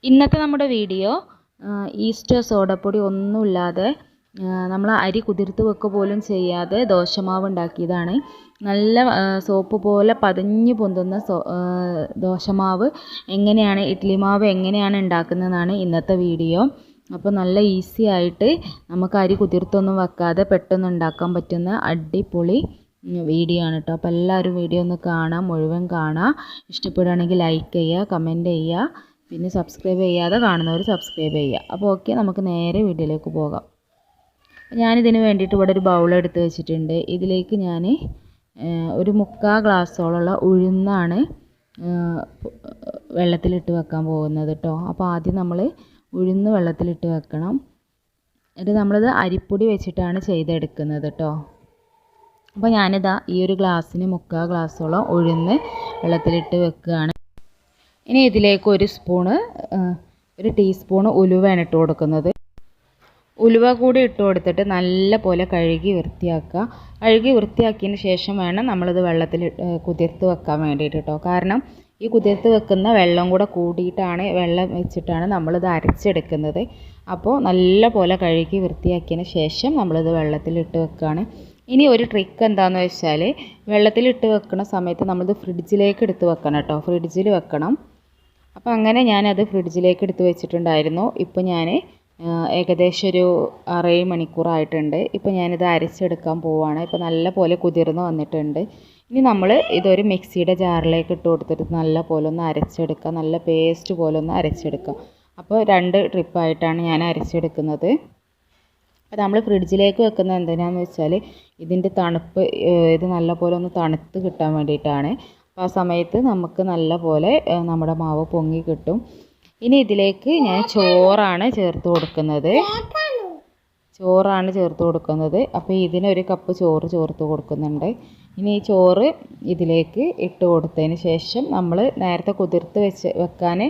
ഇന്നത്തെ നമ്മുടെ വീഡിയോ ഈസ്റ്റോ സോഡപ്പൊടി ഒന്നുമില്ലാതെ നമ്മൾ അരി കുതിർത്ത് വെക്കുക പോലും ചെയ്യാതെ ദോശമാവ് ഉണ്ടാക്കിയതാണ്. നല്ല സോപ്പ് പോലെ പതഞ്ഞ് പൊന്തുന്ന ദോശമാവ് എങ്ങനെയാണ്, ഇഡ്ലി മാവ് എങ്ങനെയാണ് ഉണ്ടാക്കുന്നതെന്നാണ് ഇന്നത്തെ വീഡിയോ. അപ്പോൾ നല്ല ഈസി ആയിട്ട് നമുക്ക് അരി കുതിർത്തൊന്നും വെക്കാതെ പെട്ടെന്ന് ഉണ്ടാക്കാൻ പറ്റുന്ന അടിപൊളി വീഡിയോ ആണ് കേട്ടോ. അപ്പോൾ എല്ലാവരും വീഡിയോ ഒന്ന് കാണാം, മുഴുവൻ കാണാം. ഇഷ്ടപ്പെടുകയാണെങ്കിൽ ലൈക്ക് ചെയ്യുക, കമൻറ്റ് ചെയ്യുക, പിന്നെ സബ്സ്ക്രൈബ് ചെയ്യാതെ കാണുന്നവർ സബ്സ്ക്രൈബ് ചെയ്യുക. അപ്പോൾ ഓക്കെ, നമുക്ക് നേരെ വീഡിയോയിലേക്ക് പോകാം. ഞാനിതിന് വേണ്ടിയിട്ട് ഇവിടെ ഒരു ബൗൾ എടുത്ത് വെച്ചിട്ടുണ്ട്. ഇതിലേക്ക് ഞാൻ ഒരു 3/4 ഗ്ലാസ്സോളമുള്ള ഉഴുന്നാണ് വെള്ളത്തിലിട്ട് വെക്കാൻ പോകുന്നത് കേട്ടോ. അപ്പോൾ ആദ്യം നമ്മൾ ഉഴുന്ന് വെള്ളത്തിലിട്ട് വെക്കണം. എന്നിട്ട് നമ്മളിത് അരിപ്പൊടി വെച്ചിട്ടാണ് ചെയ്തെടുക്കുന്നത് കേട്ടോ. അപ്പോൾ ഞാനിതാ ഈ ഒരു ഗ്ലാസ്സിന് 3/4 ഗ്ലാസ്സോളം ഉഴുന്ന് വെള്ളത്തിലിട്ട് വെക്കുകയാണ്. ഇനി ഇതിലേക്ക് ഒരു ടീസ്പൂണ് ഉലുവയാണ് ഇട്ട് കൊടുക്കുന്നത്. ഉലുവ കൂടി ഇട്ട് കൊടുത്തിട്ട് നല്ല പോലെ കഴുകി വൃത്തിയാക്കുക. കഴുകി വൃത്തിയാക്കിയതിന് ശേഷം വേണം നമ്മളിത് വെള്ളത്തിൽ കുതിർത്ത് വെക്കാൻ വേണ്ടിയിട്ട് കേട്ടോ. കാരണം ഈ കുതിർത്ത് വെക്കുന്ന വെള്ളം കൂടെ കൂടിയിട്ടാണ്, വെള്ളം വെച്ചിട്ടാണ് നമ്മളിത് അരച്ചെടുക്കുന്നത്. അപ്പോൾ നല്ല പോലെ കഴുകി വൃത്തിയാക്കിയതിന് ശേഷം നമ്മളിത് വെള്ളത്തിലിട്ട് വെക്കുകയാണ്. ഇനി ഒരു ട്രിക്ക് എന്താണെന്ന് വെച്ചാൽ, വെള്ളത്തിലിട്ട് വെക്കുന്ന സമയത്ത് നമ്മളിത് ഫ്രിഡ്ജിലേക്ക് എടുത്ത് വെക്കണം കേട്ടോ. ഫ്രിഡ്ജിൽ വെക്കണം. അപ്പോൾ അങ്ങനെ ഞാനത് ഫ്രിഡ്ജിലേക്ക് എടുത്ത് വെച്ചിട്ടുണ്ടായിരുന്നു. ഇപ്പോൾ ഞാൻ ഏകദേശം ഒരു 6-7 മണിക്കൂറായിട്ടുണ്ട്. ഇപ്പോൾ ഞാനിത് അരച്ചെടുക്കാൻ പോവുകയാണ്. ഇപ്പോൾ നല്ല പോലെ കുതിർന്ന് വന്നിട്ടുണ്ട്. ഇനി നമ്മൾ ഇതൊരു മിക്സിയുടെ ജാറിലേക്ക് ഇട്ട് കൊടുത്തിട്ട് നല്ല പോലെ ഒന്ന് അരച്ചെടുക്കുക. നല്ല പേസ്റ്റ് പോലെ ഒന്ന് അരച്ചെടുക്കുക. അപ്പോൾ 2 ട്രിപ്പായിട്ടാണ് ഞാൻ അരച്ചെടുക്കുന്നത്. അപ്പോൾ നമ്മൾ ഫ്രിഡ്ജിലേക്ക് വെക്കുന്നത് എന്തിനാണെന്ന് വെച്ചാൽ, ഇതിൻ്റെ തണുപ്പ് ഇത് നല്ല പോലെ ഒന്ന് തണുത്ത് കിട്ടാൻ വേണ്ടിയിട്ടാണ്. അപ്പോൾ ആ സമയത്ത് നമുക്ക് നല്ല പോലെ നമ്മുടെ മാവ് പൊങ്ങി കിട്ടും. ഇനി ഇതിലേക്ക് ഞാൻ ചോറാണ് ചേർത്ത് കൊടുക്കുന്നത്. അപ്പോൾ ഇതിനൊരു കപ്പ് ചോറ് ചേർത്ത് കൊടുക്കുന്നുണ്ട്. ഇനി ഈ ചോറ് ഇതിലേക്ക് ഇട്ട് കൊടുത്തതിന് ശേഷം നമ്മൾ നേരത്തെ കുതിർത്ത് വെക്കാൻ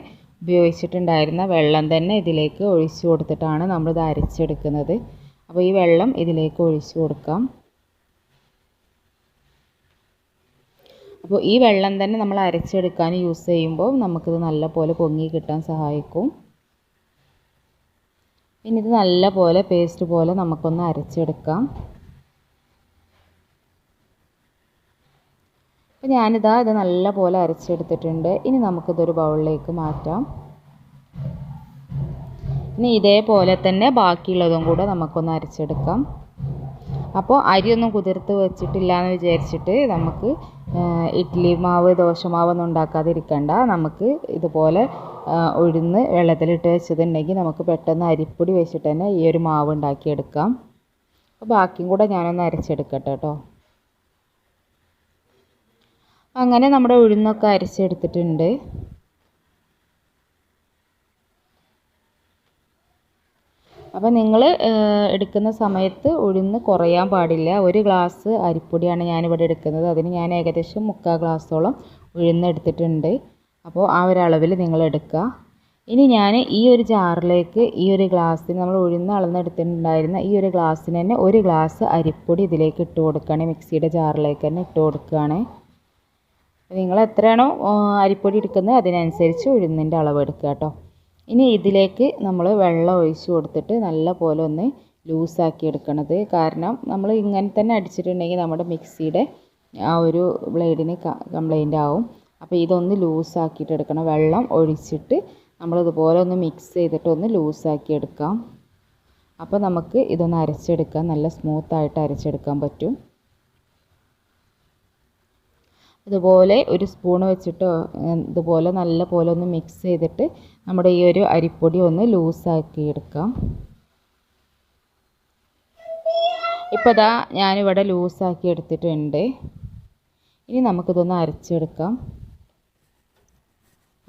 ഉപയോഗിച്ചിട്ടുണ്ടായിരുന്ന വെള്ളം തന്നെ ഇതിലേക്ക് ഒഴിച്ചു കൊടുത്തിട്ടാണ് നമ്മളിത് അരച്ചെടുക്കുന്നത്. അപ്പോൾ ഈ വെള്ളം ഇതിലേക്ക് ഒഴിച്ചു കൊടുക്കാം. അപ്പോൾ ഈ വെള്ളം തന്നെ നമ്മൾ അരച്ചെടുക്കാൻ യൂസ് ചെയ്യുമ്പോൾ നമുക്കിത് നല്ല പോലെ പൊങ്ങി കിട്ടാൻ സഹായിക്കും. പിന്നെ ഇത് നല്ല പോലെ പേസ്റ്റ് പോലെ നമുക്കൊന്ന് അരച്ചെടുക്കാം. അപ്പോൾ ഞാനിതാ ഇത് നല്ല പോലെ അരച്ചെടുത്തിട്ടുണ്ട്. ഇനി നമുക്കിതൊരു ബൗളിലേക്ക് മാറ്റാം. ഇനി ഇതേപോലെ തന്നെ ബാക്കിയുള്ളതും കൂടെ നമുക്കൊന്ന് അരച്ചെടുക്കാം. അപ്പോൾ അരിയൊന്നും കുതിർത്ത് വെച്ചിട്ടില്ല എന്ന് വിചാരിച്ചിട്ട് നമുക്ക് ഇഡ്ലി മാവ്, ദോശമാവൊന്നും ഉണ്ടാക്കാതിരിക്കണ്ട. നമുക്ക് ഇതുപോലെ ഉഴുന്ന് വെള്ളത്തിലിട്ട് വെച്ചതുണ്ടെങ്കിൽ നമുക്ക് പെട്ടെന്ന് അരിപ്പൊടി വെച്ചിട്ട് തന്നെ ഈ ഒരു മാവ് ഉണ്ടാക്കിയെടുക്കാം. അപ്പോൾ ബാക്കിയും കൂടെ ഞാനൊന്ന് അരച്ചെടുക്കട്ടെ കേട്ടോ. അങ്ങനെ നമ്മുടെ ഉഴുന്നൊക്കെ അരച്ചെടുത്തിട്ടുണ്ട്. അപ്പോൾ നിങ്ങൾ എടുക്കുന്ന സമയത്ത് ഉഴുന്ന് കുറയാൻ പാടില്ല. 1 ഗ്ലാസ് അരിപ്പൊടിയാണ് ഞാനിവിടെ എടുക്കുന്നത്. അതിന് ഞാൻ ഏകദേശം 3/4 ഗ്ലാസ്സോളം ഉഴുന്ന് എടുത്തിട്ടുണ്ട്. അപ്പോൾ ആ ഒരു അളവിൽ നിങ്ങൾ എടുക്കുക. ഇനി ഞാൻ ഈ ഒരു ജാറിലേക്ക് ഈ ഒരു ഗ്ലാസ്സിന്, നമ്മൾ ഉഴുന്ന് അളന്നെടുത്തിട്ടുണ്ടായിരുന്ന ഈ ഒരു ഗ്ലാസ്സിന് തന്നെ 1 ഗ്ലാസ് അരിപ്പൊടി ഇതിലേക്ക് ഇട്ട് കൊടുക്കുകയാണ്. മിക്സിയുടെ ജാറിലേക്ക് തന്നെ ഇട്ട് കൊടുക്കുകയാണ്. നിങ്ങൾ എത്രയാണോ അരിപ്പൊടി എടുക്കുന്നത് അതിനനുസരിച്ച് ഉഴുന്നിൻ്റെ അളവ് എടുക്കുക കേട്ടോ. ഇനി ഇതിലേക്ക് നമ്മൾ വെള്ളം ഒഴിച്ച് കൊടുത്തിട്ട് നല്ല പോലെ ഒന്ന് ലൂസാക്കി എടുക്കണത്. കാരണം നമ്മൾ ഇങ്ങനെ തന്നെ അടിച്ചിട്ടുണ്ടെങ്കിൽ നമ്മുടെ മിക്സിയുടെ ആ ഒരു ബ്ലേഡിന് കംപ്ലൈൻ്റ് ആവും. അപ്പോൾ ഇതൊന്ന് ലൂസാക്കിയിട്ട് എടുക്കണം. വെള്ളം ഒഴിച്ചിട്ട് നമ്മളിതുപോലെ ഒന്ന് മിക്സ് ചെയ്തിട്ട് ഒന്ന് ലൂസാക്കി എടുക്കാം. അപ്പോൾ നമുക്ക് ഇതൊന്ന് അരച്ചെടുക്കാൻ, നല്ല സ്മൂത്തായിട്ട് അരച്ചെടുക്കാൻ പറ്റും. ഇതുപോലെ ഒരു സ്പൂൺ വെച്ചിട്ടോ ഇതുപോലെ നല്ല പോലെ ഒന്ന് മിക്സ് ചെയ്തിട്ട് നമ്മുടെ ഈ ഒരു അരിപ്പൊടി ഒന്ന് ലൂസാക്കി എടുക്കാം. ഇപ്പോൾ ദാ ഞാനിവിടെ ലൂസാക്കി എടുത്തിട്ടുണ്ട്. ഇനി നമുക്കിതൊന്ന് അരച്ചെടുക്കാം.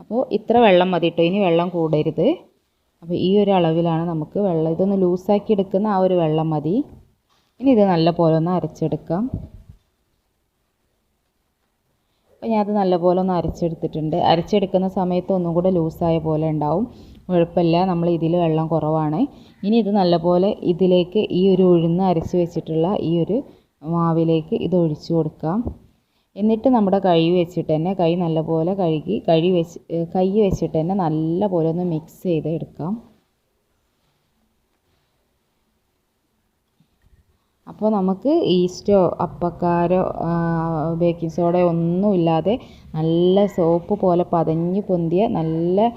അപ്പോൾ ഇത്ര വെള്ളം മതി കേട്ടോ. ഇനി വെള്ളം കൂടരുത്. അപ്പോൾ ഈ ഒരു അളവിലാണ് നമുക്ക് വെള്ളം, ഇതൊന്ന് ലൂസാക്കി എടുക്കുന്ന ആ ഒരു വെള്ളം മതി. ഇനി ഇത് നല്ല പോലെ ഒന്ന് അരച്ചെടുക്കാം. അപ്പോൾ ഞാനത് നല്ലപോലെ ഒന്ന് അരച്ചെടുത്തിട്ടുണ്ട്. അരച്ചെടുക്കുന്ന സമയത്ത് ഒന്നും കൂടെ ലൂസായ പോലെ ഉണ്ടാവും. കുഴപ്പമില്ല, നമ്മൾ ഇതിൽ വെള്ളം കുറവാണ്. ഇനി ഇത് നല്ലപോലെ ഇതിലേക്ക് ഈ ഒരു ഉഴുന്ന് അരച്ച് വെച്ചിട്ടുള്ള ഈ ഒരു മാവിലേക്ക് ഇത് ഒഴിച്ചു കൊടുക്കാം. എന്നിട്ട് നമ്മുടെ കൈ വെച്ചിട്ട് തന്നെ കൈ നല്ലപോലെ കഴുകി കൈ വെച്ചിട്ട് തന്നെ നല്ലപോലെ ഒന്ന് മിക്സ് ചെയ്ത് എടുക്കാം. അപ്പോൾ നമുക്ക് ഈസ്റ്റോ അപ്പക്കാരോ ബേക്കിംഗ് സോഡയോ ഒന്നുമില്ലാതെ നല്ല സോപ്പ് പോലെ പതഞ്ഞ് പൊന്തിയ നല്ല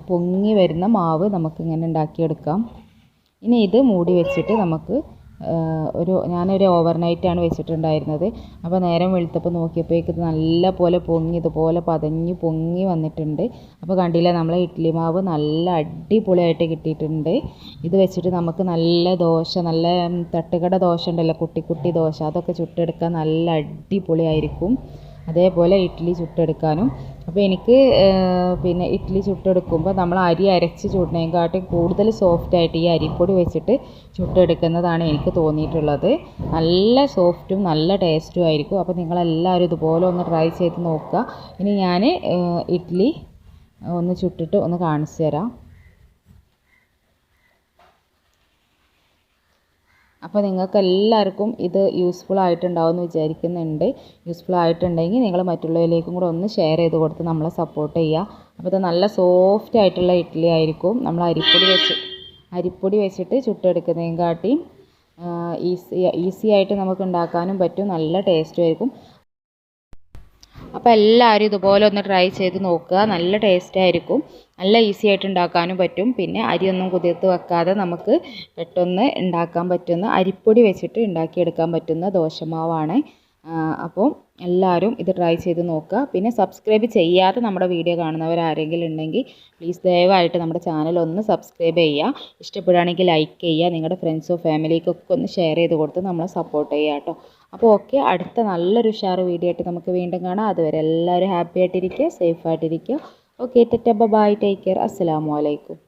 പൊങ്ങി വരുന്ന മാവ് നമുക്കിങ്ങനെ ഉണ്ടാക്കിയെടുക്കാം. ഇനി ഇത് മൂടി വെച്ചിട്ട് നമുക്ക് ഞാനൊരു ഓവർനൈറ്റാണ് വെച്ചിട്ടുണ്ടായിരുന്നത്. അപ്പോൾ നേരം വെളുത്തപ്പോൾ നോക്കിയപ്പോഴേക്ക് ഇത് നല്ല പോലെ പൊങ്ങി ഇതുപോലെ പതഞ്ഞ് പൊങ്ങി വന്നിട്ടുണ്ട്. അപ്പോൾ കണ്ടില്ലേ, നമ്മളെ ഇഡ്ഡലി മാവ് നല്ല അടിപൊളിയായിട്ട് കിട്ടിയിട്ടുണ്ട്. ഇത് വെച്ചിട്ട് നമുക്ക് നല്ല ദോശ, നല്ല തട്ടുകട ദോശ ഉണ്ടല്ലോ, കുട്ടി കുട്ടി ദോശ, അതൊക്കെ ചുട്ടെടുക്കാൻ നല്ല അടിപൊളിയായിരിക്കും. അതേപോലെ ഇഡ്ഡലി ചുട്ടെടുക്കാനും. അപ്പോൾ എനിക്ക് പിന്നെ ഇഡ്ഡലി ചുട്ടെടുക്കുമ്പോൾ നമ്മൾ അരി അരച്ച് ചുടുന്നതിനെക്കാട്ടും കൂടുതൽ സോഫ്റ്റായിട്ട് ഈ അരിപ്പൊടി വെച്ചിട്ട് ചുട്ടെടുക്കുന്നതാണ് എനിക്ക് തോന്നിയിട്ടുള്ളത്. നല്ല സോഫ്റ്റും നല്ല ടേസ്റ്റും ആയിരിക്കും. അപ്പോൾ നിങ്ങളെല്ലാവരും ഇതുപോലെ ഒന്ന് ട്രൈ ചെയ്ത് നോക്കുക. ഇനി ഞാൻ ഇഡ്ഡലി ഒന്ന് ചുട്ടിട്ട് ഒന്ന് കാണിച്ചു തരാം. അപ്പോൾ നിങ്ങൾക്ക് എല്ലാവർക്കും ഇത് യൂസ്ഫുൾ ആയിട്ടുണ്ടാവുമെന്ന് വിചാരിക്കുന്നുണ്ട്. യൂസ്ഫുൾ ആയിട്ടുണ്ടെങ്കിൽ നിങ്ങൾ മറ്റുള്ളവരിലേക്കും കൂടെ ഒന്ന് ഷെയർ ചെയ്ത് കൊടുത്ത് നമ്മളെ സപ്പോർട്ട് ചെയ്യുക. അപ്പോൾ ഇത് നല്ല സോഫ്റ്റ് ആയിട്ടുള്ള ഇഡ്ഡലി ആയിരിക്കും. നമ്മൾ അരിപ്പൊടി വെച്ചിട്ട് ചുട്ടെടുക്കുന്നതിനെക്കാട്ടിയും ഈസി ആയിട്ട് നമുക്ക് ഉണ്ടാക്കാനും പറ്റും. നല്ല ടേസ്റ്റും ആയിരിക്കും. അപ്പോൾ എല്ലാവരും ഇതുപോലെ ഒന്ന് ട്രൈ ചെയ്ത് നോക്കുക. നല്ല ടേസ്റ്റ് ആയിരിക്കും. നല്ല ഈസി ആയിട്ട് ഉണ്ടാക്കാനും പറ്റും. പിന്നെ അരിയൊന്നും കുതിർത്ത് വെക്കാതെ നമുക്ക് പെട്ടെന്ന് ഉണ്ടാക്കാൻ പറ്റുന്ന, അരിപ്പൊടി വെച്ചിട്ട് ഉണ്ടാക്കിയെടുക്കാൻ പറ്റുന്ന ദോശമാവാണ്. അപ്പോൾ എല്ലാവരും ഇത് ട്രൈ ചെയ്ത് നോക്കുക. പിന്നെ സബ്സ്ക്രൈബ് ചെയ്യാതെ നമ്മുടെ വീഡിയോ കാണുന്നവർ ആരെങ്കിലും ഉണ്ടെങ്കിൽ പ്ലീസ് ദയവായിട്ട് നമ്മുടെ ചാനൽ ഒന്ന് സബ്സ്ക്രൈബ് ചെയ്യുക. ഇഷ്ടപ്പെടുകയാണെങ്കിൽ ലൈക്ക് ചെയ്യുക. നിങ്ങളുടെ ഫ്രണ്ട്സോ ഫാമിലിക്കൊക്കെ ഒന്ന് ഷെയർ ചെയ്ത് കൊടുത്ത് നമ്മളെ സപ്പോർട്ട് ചെയ്യുക കേട്ടോ. അപ്പോൾ ഓക്കെ, അടുത്ത നല്ലൊരു ഉഷാറ് വീഡിയോ ആയിട്ട് നമുക്ക് വീണ്ടും കാണാം. അതുവരെ എല്ലാവരും ഹാപ്പി ആയിട്ടിരിക്കുക, സേഫ് ആയിട്ടിരിക്കുക. Okay, tata bye, take care, അസ്സലാമു അലൈക്കും.